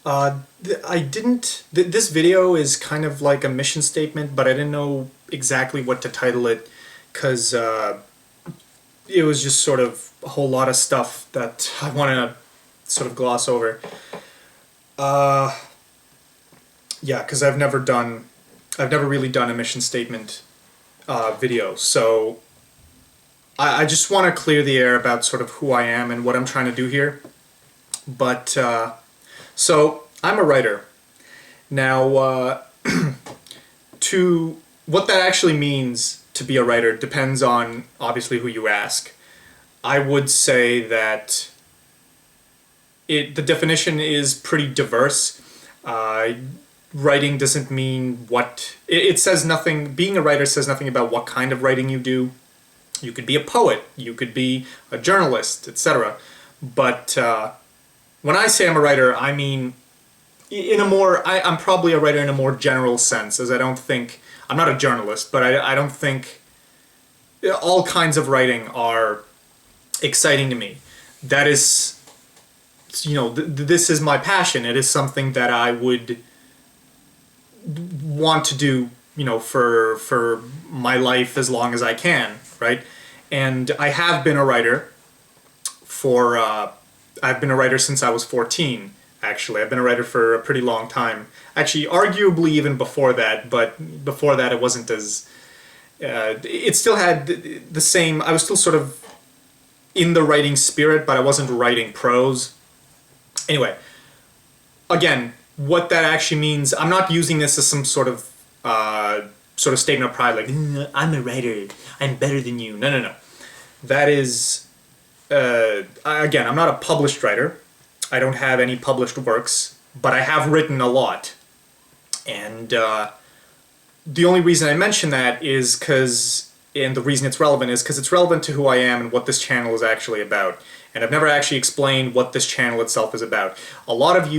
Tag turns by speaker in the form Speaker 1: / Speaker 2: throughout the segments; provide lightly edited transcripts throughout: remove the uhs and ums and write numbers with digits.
Speaker 1: I didn't. This video is kind of like a mission statement, but I didn't know exactly what to title it because it was just sort of a whole lot of stuff that I want to sort of gloss over. Uh, yeah, because I've never really done a mission statement video, so I just want to clear the air about sort of who I am and what I'm trying to do here. But so I'm a writer. Now, to what that actually means to be a writer depends on obviously who you ask. I would say that the definition is pretty diverse. Uh, Writing doesn't mean what it says nothing. Being a writer says nothing about what kind of writing you do. You could be a poet, you could be a journalist, etc. But when I say I'm a writer, I mean in a more I'm probably a writer in a more general sense, as I don't think I'm not a journalist, but I don't think all kinds of writing are exciting to me. That is, this is my passion. It is something that I would want to do, for my life as long as I can, right? And I have been a writer for I've been a writer since I was 14. Actually, I've been a writer for a pretty long time. Actually, arguably even before that, but before that it wasn't as it still had the same. I was still sort of in the writing spirit, but I wasn't writing prose. Anyway, again, what that actually means, I'm not using this as some sort of statement of pride, like I'm a writer, I'm better than you. No, no, no. That is, again, I'm not a published writer. I don't have any published works, but I have written a lot. And the only reason I mention that is because, and the reason it's relevant is because it's relevant to who I am and what this channel is actually about. And I've never actually explained what this channel itself is about. A lot of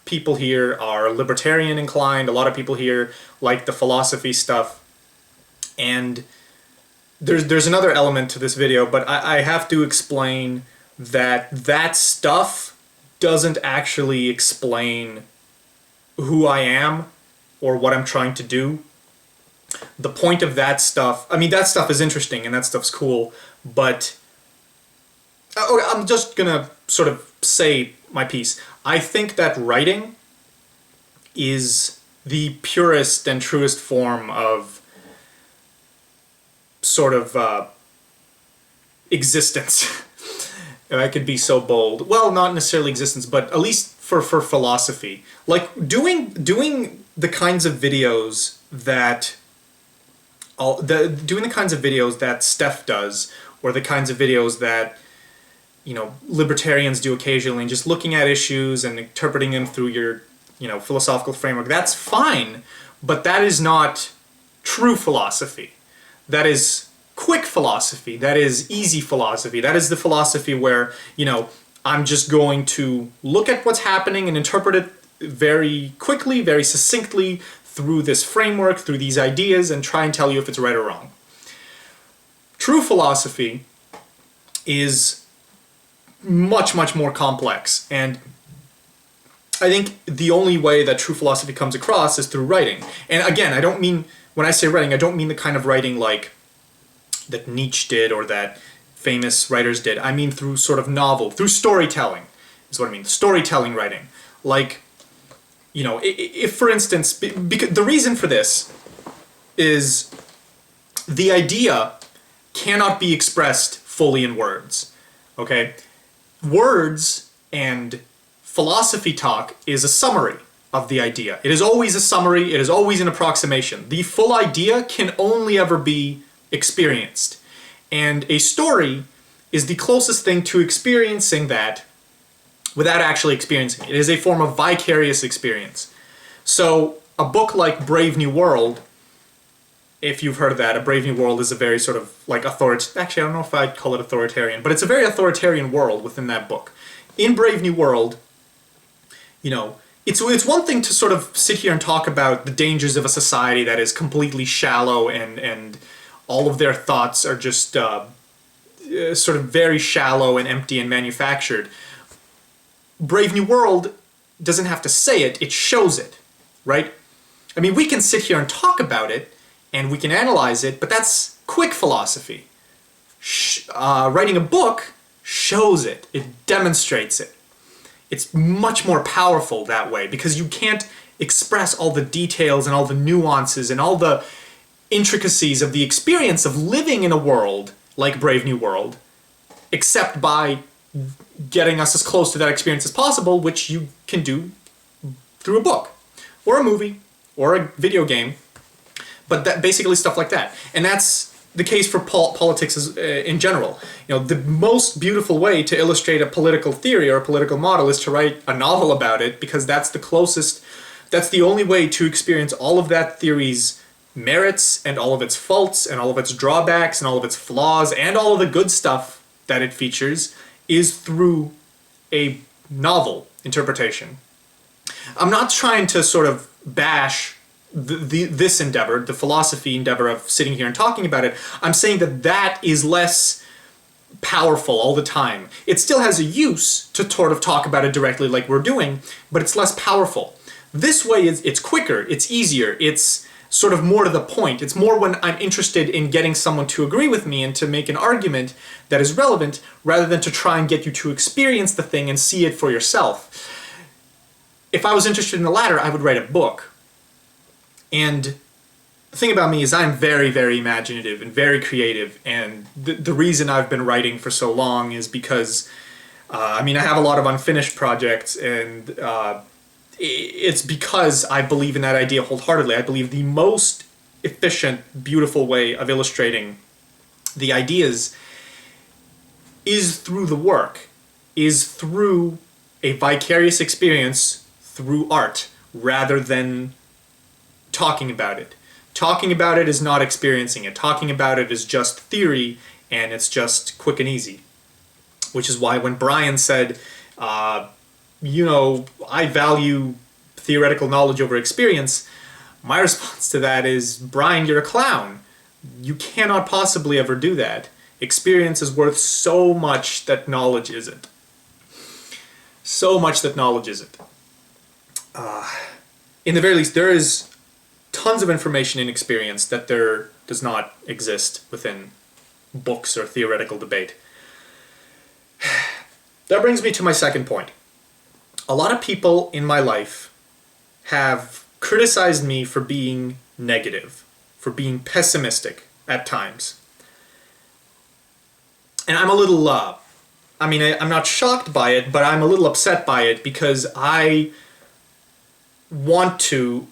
Speaker 1: people here are libertarian inclined, a lot of people here like the philosophy stuff, and there's another element to this video, but I have to explain that stuff doesn't actually explain who I am or what I'm trying to do. The point of that stuff, I mean, that stuff is interesting and that stuff's cool, but I'm just gonna sort of say my piece. I think that writing is the purest and truest form of sort of existence. If I could be so bold. Well, not necessarily existence, but at least for philosophy. Like doing the kinds of videos that doing the kinds of videos that Steph does, or the kinds of videos that libertarians do occasionally, and just looking at issues and interpreting them through your, philosophical framework. That's fine, but that is not true philosophy. That is quick philosophy. That is easy philosophy. That is the philosophy where, I'm just going to look at what's happening and interpret it very quickly, very succinctly through this framework, through these ideas, and try and tell you if it's right or wrong. True philosophy is much, much more complex, and I think the only way that true philosophy comes across is through writing. And again, I don't mean, when I say writing, I don't mean the kind of writing like that Nietzsche did or that famous writers did. I mean through sort of novel, through storytelling is what I mean. Storytelling writing. Like, if for instance, because the reason for this is the idea cannot be expressed fully in words. Okay? Words and philosophy talk is a summary of the idea. It is always a summary, it is always an approximation. The full idea can only ever be experienced. And a story is the closest thing to experiencing that without actually experiencing it. It is a form of vicarious experience. So a book like Brave New World, if you've heard of that, A Brave New World is a very sort of like actually I don't know if I'd call it authoritarian, but it's a very authoritarian world within that book. In Brave New World, it's one thing to sort of sit here and talk about the dangers of a society that is completely shallow and all of their thoughts are just sort of very shallow and empty and manufactured. Brave New World doesn't have to say it, it shows it, right? I mean, we can sit here and talk about it, and we can analyze it, but that's quick philosophy. Writing a book shows it, it demonstrates it. It's much more powerful that way, because you can't express all the details and all the nuances and all the intricacies of the experience of living in a world like Brave New World, except by getting us as close to that experience as possible, which you can do through a book, or a movie, or a video game, but that basically stuff like that. And that's the case for politics in general. You know, the most beautiful way to illustrate a political theory or a political model is to write a novel about it, because that's the closest, that's the only way to experience all of that theory's merits and all of its faults and all of its drawbacks and all of its flaws and all of the good stuff that it features is through a novel interpretation. I'm not trying to sort of bash this endeavor, the philosophy endeavor of sitting here and talking about it. I'm saying that that is less powerful all the time. It still has a use to sort of talk about it directly like we're doing, but it's less powerful. This way, it's quicker, it's easier, it's sort of more to the point. It's more when I'm interested in getting someone to agree with me and to make an argument that is relevant, rather than to try and get you to experience the thing and see it for yourself. If I was interested in the latter, I would write a book. And the thing about me is I'm very, very imaginative and very creative, and the reason I've been writing for so long is because, I mean, I have a lot of unfinished projects, and it's because I believe in that idea wholeheartedly. I believe the most efficient, beautiful way of illustrating the ideas is through the work, is through a vicarious experience through art, rather than talking about it. Talking about it is not experiencing it. Talking about it is just theory, and it's just quick and easy. Which is why when Brian said, you know, I value theoretical knowledge over experience, my response to that is, Brian, you're a clown. You cannot possibly ever do that. Experience is worth so much that knowledge isn't. So much that knowledge isn't. In the very least, there is tons of information in experience that there does not exist within books or theoretical debate. That brings me to my second point. A lot of people in my life have criticized me for being negative, for being pessimistic at times. And I'm a little, I'm not shocked by it, but I'm a little upset by it, because I want to,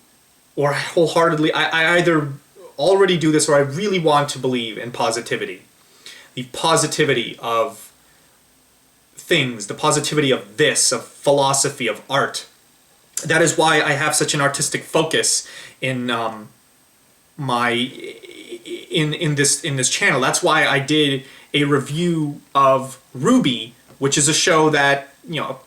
Speaker 1: or wholeheartedly, I either already do this or I really want to believe in positivity. The positivity of things, the positivity of this, of philosophy, of art. That is why I have such an artistic focus in this channel. That's why I did a review of RWBY, which is a show that, you know,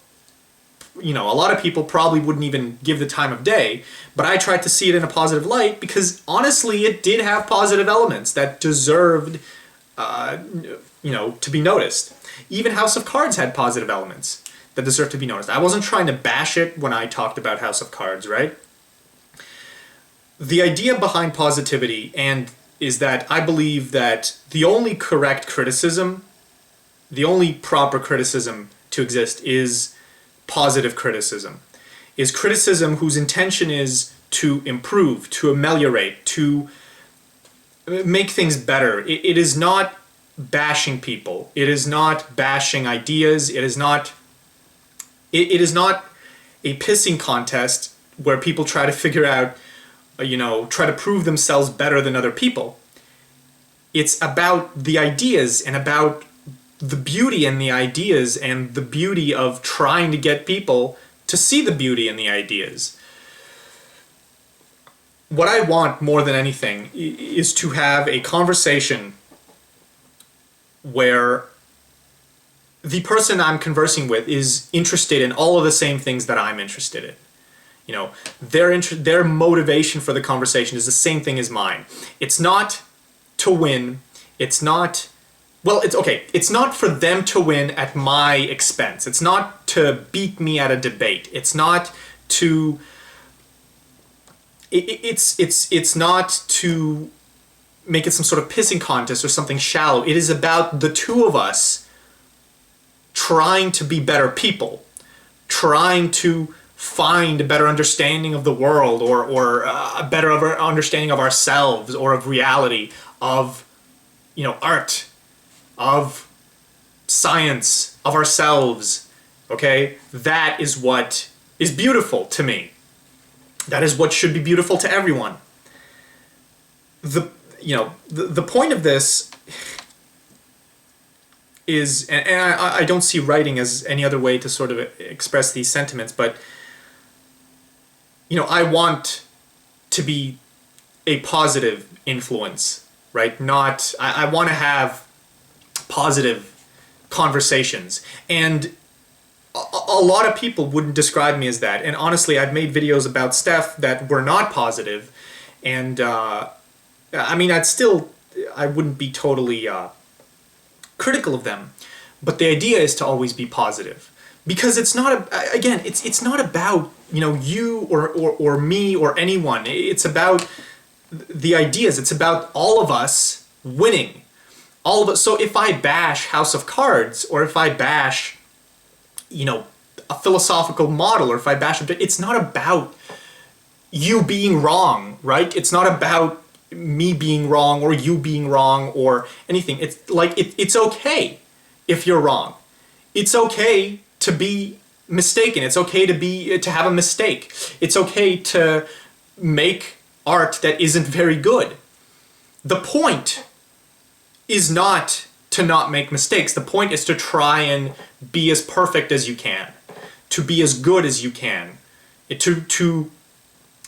Speaker 1: a lot of people probably wouldn't even give the time of day, but I tried to see it in a positive light, because honestly it did have positive elements that deserved to be noticed. Even House of Cards had positive elements that deserved to be noticed. I wasn't trying to bash it when I talked about House of Cards, right? The idea behind positivity is that I believe that the only correct criticism, the only proper criticism to exist is positive criticism. Is criticism whose intention is to improve, to ameliorate, to make things better. It is not bashing people. It is not bashing ideas. It is not a pissing contest where people try to figure out, try to prove themselves better than other people. It's about the ideas and about the beauty in the ideas and the beauty of trying to get people to see the beauty in the ideas. What I want more than anything is to have a conversation where the person I'm conversing with is interested in all of the same things that I'm interested in. You know, their motivation for the conversation is the same thing as mine. It's not to win. It's not well, it's okay. It's not for them to win at my expense. It's not to beat me at a debate. It's not to. It's not to make it some sort of pissing contest or something shallow. It is about the two of us trying to be better people, trying to find a better understanding of the world, or a better understanding of ourselves, or of reality, of art, of science, of ourselves. Okay, that is what is beautiful to me. That is what should be beautiful to everyone. The point of this is, and I don't see writing as any other way to sort of express these sentiments, but I want to be a positive influence, right? Not, I want to have positive conversations. And a lot of people wouldn't describe me as that. And honestly, I've made videos about Steph that were not positive. And I mean, I wouldn't be totally critical of them. But the idea is to always be positive. Because it's not, again, it's not about, you or me or anyone. It's about the ideas. It's about all of us winning. All of us. So if I bash House of Cards, or if I bash, a philosophical model, or if I bash it's not about you being wrong, right? It's not about me being wrong or you being wrong or anything. It's like it's okay if you're wrong. It's okay to be mistaken. It's okay to have a mistake. It's okay to make art that isn't very good. The point is not to not make mistakes. The point is to try and be as perfect as you can, to be as good as you can, to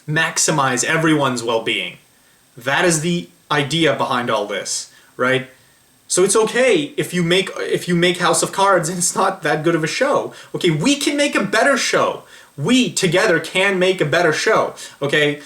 Speaker 1: maximize everyone's well-being. That is the idea behind all this, right? So it's okay if you make House of Cards and it's not that good of a show. Okay, we can make a better show. We together can make a better show. Okay,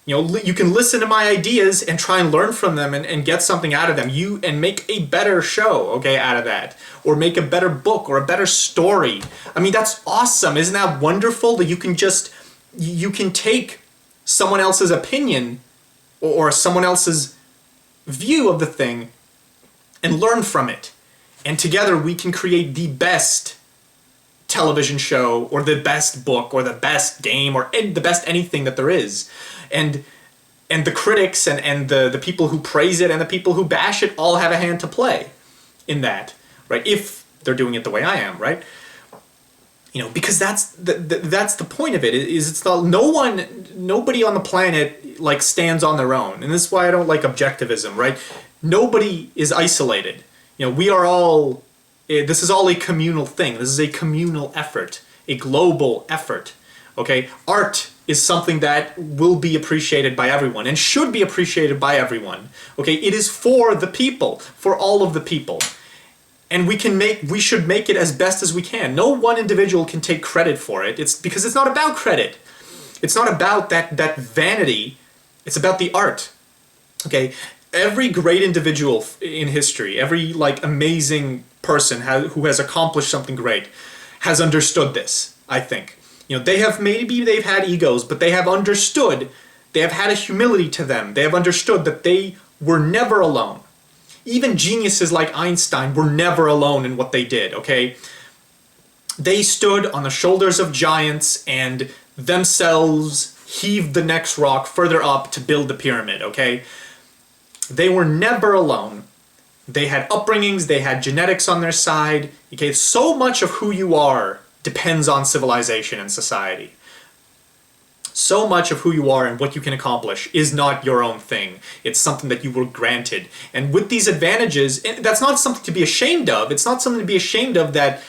Speaker 1: you can listen to my ideas and try and learn from them and get something out of them. And make a better show, okay, out of that. Or make a better book or a better story. I mean, that's awesome. Isn't that wonderful that you can take someone else's opinion or someone else's view of the thing and learn from it. And together we can create the best television show or the best book or the best game or the best anything that there is. And the critics and the people who praise it and the people who bash it all have a hand to play in that, right? If they're doing it the way I am, right? Because that's the point of it. Nobody on the planet like stands on their own, and this is why I don't like objectivism, right? Nobody is isolated. We are all. This is all a communal thing. This is a communal effort, a global effort. Okay, art is something that will be appreciated by everyone and should be appreciated by everyone. Okay, it is for the people, for all of the people. And we should make it as best as we can. No one individual can take credit for it. It's because it's not about credit. It's not about that vanity. It's about the art. Okay, every great individual in history, every amazing person who has accomplished something great has understood this, I think. They've had egos, but they have understood, they have had a humility to them. They have understood that they were never alone. Even geniuses like Einstein were never alone in what they did, okay? They stood on the shoulders of giants and themselves heaved the next rock further up to build the pyramid, okay? They were never alone. They had upbringings, they had genetics on their side, okay? So much of who you are depends on civilization and society. So much of who you are and what you can accomplish is not your own thing. It's something that you were granted. And with these advantages, that's not something to be ashamed of. It's not something to be ashamed of that,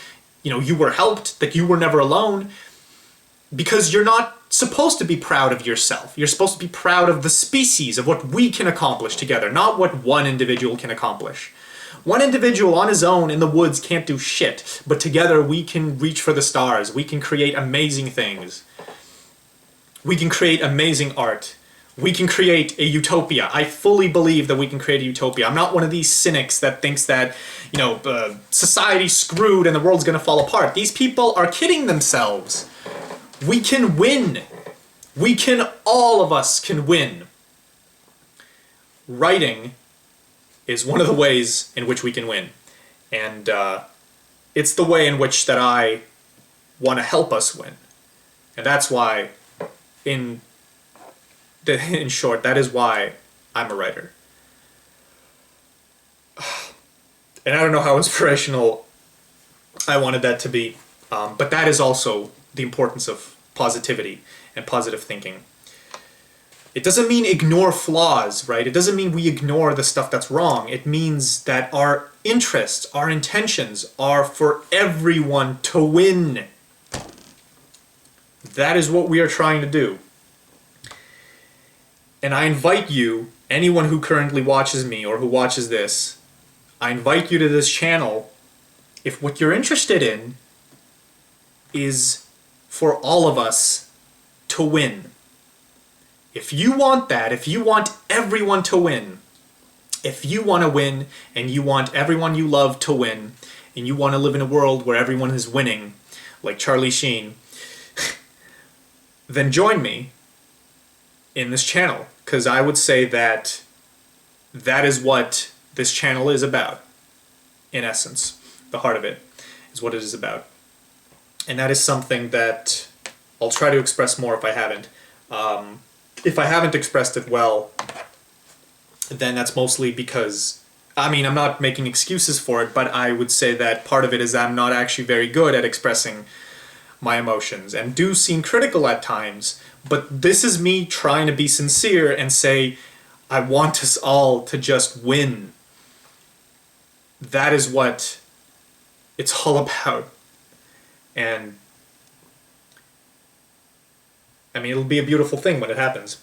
Speaker 1: you were helped, that you were never alone, because you're not supposed to be proud of yourself. You're supposed to be proud of the species, of what we can accomplish together, not what one individual can accomplish. One individual on his own in the woods can't do shit, but together we can reach for the stars. We can create amazing things. We can create amazing art. We can create a utopia. I fully believe that we can create a utopia. I'm not one of these cynics that thinks that, society's screwed and the world's gonna fall apart. These people are kidding themselves. We can win. All of us can win. Writing is one of the ways in which we can win. And it's the way in which that I want to help us win. And that's why, in short, that is why I'm a writer. And I don't know how inspirational I wanted that to be, but that is also the importance of positivity and positive thinking. It doesn't mean ignore flaws, right? It doesn't mean we ignore the stuff that's wrong. It means that our interests, our intentions are for everyone to win. That is what we are trying to do. And I invite you, anyone who currently watches me or who watches this, I invite you to this channel if what you're interested in is for all of us to win. If you want that, if you want everyone to win, if you want to win and you want everyone you love to win, and you want to live in a world where everyone is winning, like Charlie Sheen, then join me in this channel, because I would say that that is what this channel is about, in essence. The heart of it is what it is about. And that is something that I'll try to express more if I haven't. If I haven't expressed it well, then that's mostly because, I'm not making excuses for it, but I would say that part of it is I'm not actually very good at expressing my emotions, and do seem critical at times, but this is me trying to be sincere and say, I want us all to just win. That is what it's all about. And it'll be a beautiful thing when it happens.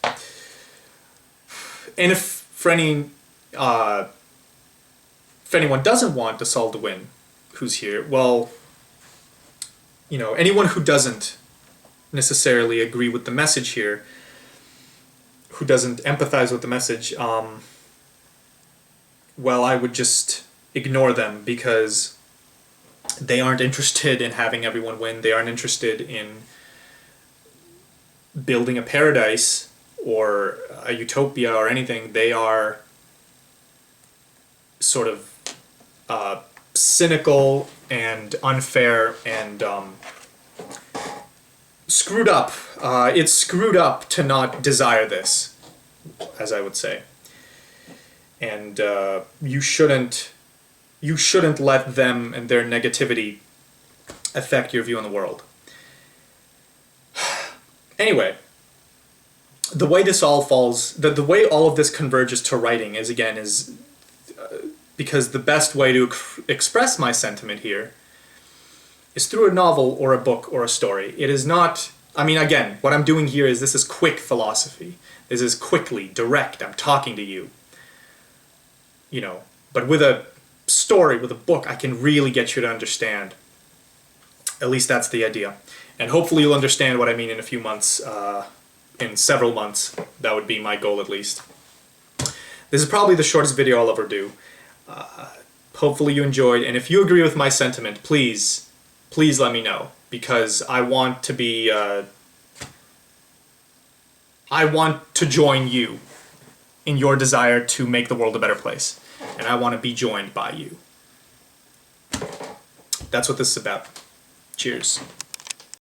Speaker 1: And if anyone doesn't want us all to win, who's here, well, anyone who doesn't necessarily agree with the message here, who doesn't empathize with the message, well, I would just ignore them, because they aren't interested in having everyone win. They aren't interested in building a paradise or a utopia or anything. They are sort of cynical and unfair and screwed up. It's screwed up to not desire this, as I would say. And you shouldn't let them and their negativity affect your view on the world. Anyway, the way this all falls, the way all of this converges to writing is because the best way to express my sentiment here is through a novel or a book or a story. It is not, again, what I'm doing here is this is quick philosophy. This is quickly, direct, I'm talking to you. But with a story, with a book, I can really get you to understand. At least that's the idea. And hopefully you'll understand what I mean in a few months, in several months. That would be my goal, at least. This is probably the shortest video I'll ever do. Hopefully you enjoyed, and if you agree with my sentiment, please let me know, because I want to be, I want to join you in your desire to make the world a better place, and I want to be joined by you. That's what this is about. Cheers.